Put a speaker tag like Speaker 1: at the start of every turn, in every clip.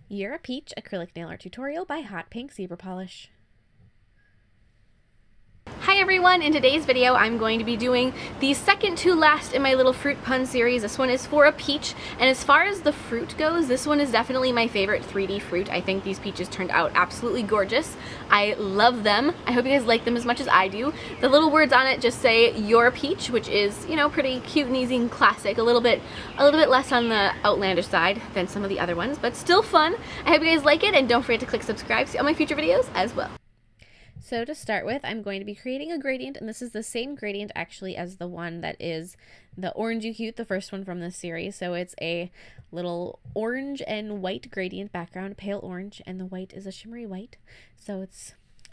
Speaker 1: You're a Peach acrylic nail art tutorial by Hotpinkzebrapolish. Hi everyone, in today's video I'm going to be doing the second to last in my little fruit pun series. This one is for a peach, and as far as the fruit goes, this one is definitely my favorite 3D fruit. I think these peaches turned out absolutely gorgeous. I love them. I hope you guys like them as much as I do. The little words on it just say "You're a Peach," which is, you know, pretty cute and easy and classic. A little bit less on the outlandish side than some of the other ones, but still fun. I hope you guys like it, and don't forget to click subscribe to see all my future videos as well. So to start with, I'm going to be creating a gradient, and this is the same gradient actually as the one that is the Orangey Cute, the first one from this series. So it's a little orange and white gradient background, pale orange, and the white is a shimmery white. So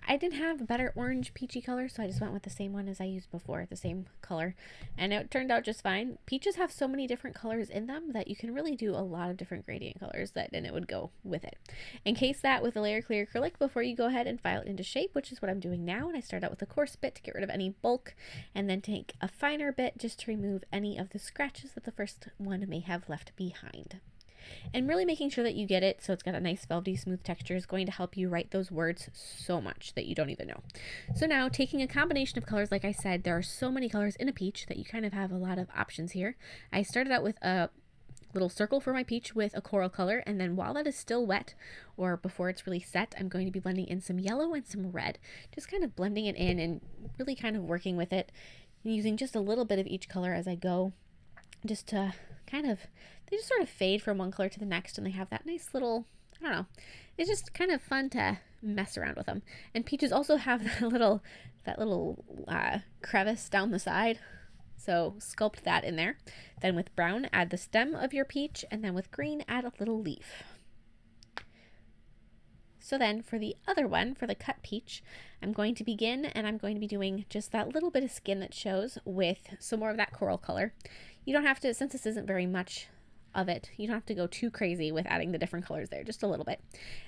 Speaker 1: I didn't have a better orange peachy color, so I just went with the same one as I used before, the same color, and it turned out just fine. Peaches have so many different colors in them that you can really do a lot of different gradient colors and it would go with it. Encase that with a layer clear acrylic before you go ahead and file it into shape, which is what I'm doing now. And I start out with a coarse bit to get rid of any bulk, and then take a finer bit just to remove any of the scratches that the first one may have left behind. And really making sure that you get it so it's got a nice velvety smooth texture is going to help you write those words so much that you don't even know. So now, taking a combination of colors, like I said, there are so many colors in a peach that you kind of have a lot of options here. I started out with a little circle for my peach with a coral color, and then while that is still wet, or before it's really set, I'm going to be blending in some yellow and some red, just kind of blending it in and really kind of working with it, using just a little bit of each color as I go, just to they just sort of fade from one color to the next, and they have that nice little, I don't know, it's just kind of fun to mess around with them. And peaches also have that little crevice down the side, so sculpt that in there. Then with brown, add the stem of your peach, and then with green, add a little leaf. So then for the other one, for the cut peach, I'm going to begin, and I'm going to be doing just that little bit of skin that shows with some more of that coral color. You don't have to, since this isn't very much of it, you don't have to go too crazy with adding the different colors there, just a little bit.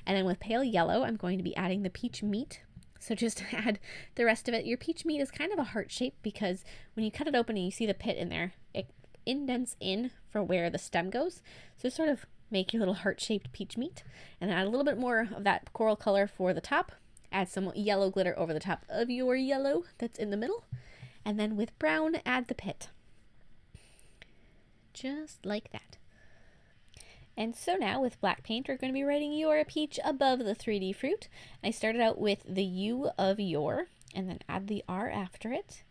Speaker 1: And then with pale yellow, I'm going to be adding the peach meat. So just add the rest of it. Your peach meat is kind of a heart shape because when you cut it open and you see the pit in there, it indents in for where the stem goes. So sort of make your little heart-shaped peach meat, and add a little bit more of that coral color for the top. Add some yellow glitter over the top of your yellow that's in the middle, and then with brown, add the pit. Just like that. And so now with black paint, we're going to be writing "You're a Peach" above the 3D fruit. I started out with the U of your, and then add the R after it,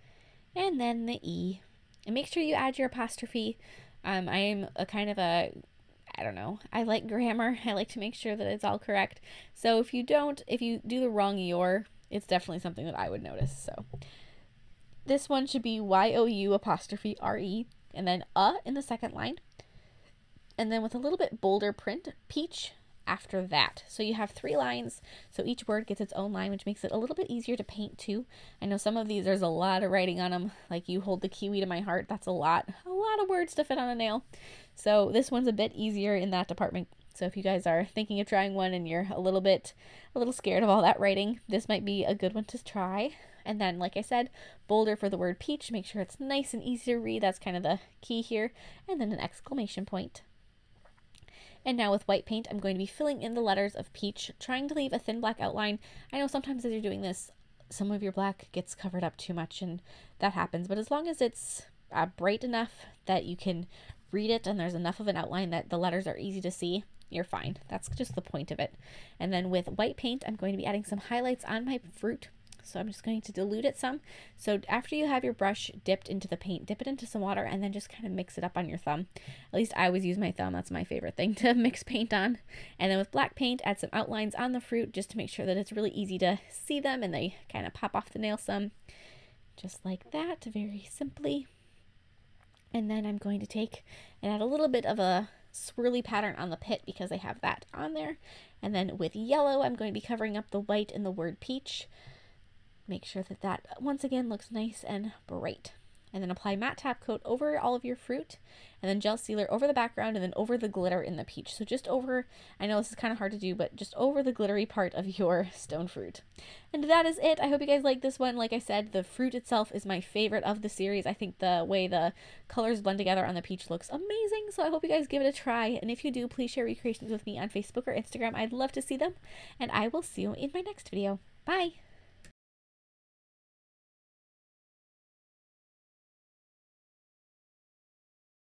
Speaker 1: and then the E. And make sure you add your apostrophe. I am a kind of a, I don't know, I like grammar. I like to make sure that it's all correct. So if you do the wrong "your," it's definitely something that I would notice. So this one should be Y-O-U apostrophe R-E, and then in the second line. And then with a little bit bolder print, peach after that. So you have 3 lines, so each word gets its own line, which makes it a little bit easier to paint too. I know some of these, there's a lot of writing on them, like "You hold the kiwi to my heart." That's a lot of words to fit on a nail. So this one's a bit easier in that department. So if you guys are thinking of trying one and you're a little scared of all that writing, this might be a good one to try. And then, like I said, bolder for the word peach. Make sure it's nice and easy to read. That's kind of the key here. And then an exclamation point. And now with white paint, I'm going to be filling in the letters of peach, trying to leave a thin black outline. I know sometimes as you're doing this, some of your black gets covered up too much, and that happens. But as long as it's bright enough that you can read it and there's enough of an outline that the letters are easy to see, you're fine. That's just the point of it. And then with white paint, I'm going to be adding some highlights on my fruit. So I'm just going to dilute it some. So after you have your brush dipped into the paint, dip it into some water and then just kind of mix it up on your thumb. At least I always use my thumb. That's my favorite thing to mix paint on. And then with black paint, add some outlines on the fruit just to make sure that it's really easy to see them and they kind of pop off the nail some. Just like that, very simply. And then I'm going to take and add a little bit of a swirly pattern on the pit because I have that on there. And then with yellow, I'm going to be covering up the white in the word peach. Make sure that once again looks nice and bright. and then apply matte top coat over all of your fruit, and then gel sealer over the background and then over the glitter in the peach. So just over, I know this is kind of hard to do, but just over the glittery part of your stone fruit. And that is it. I hope you guys like this one. Like I said, the fruit itself is my favorite of the series. I think the way the colors blend together on the peach looks amazing, so I hope you guys give it a try. And if you do, please share recreations with me on Facebook or Instagram. I'd love to see them, and I will see you in my next video. Bye!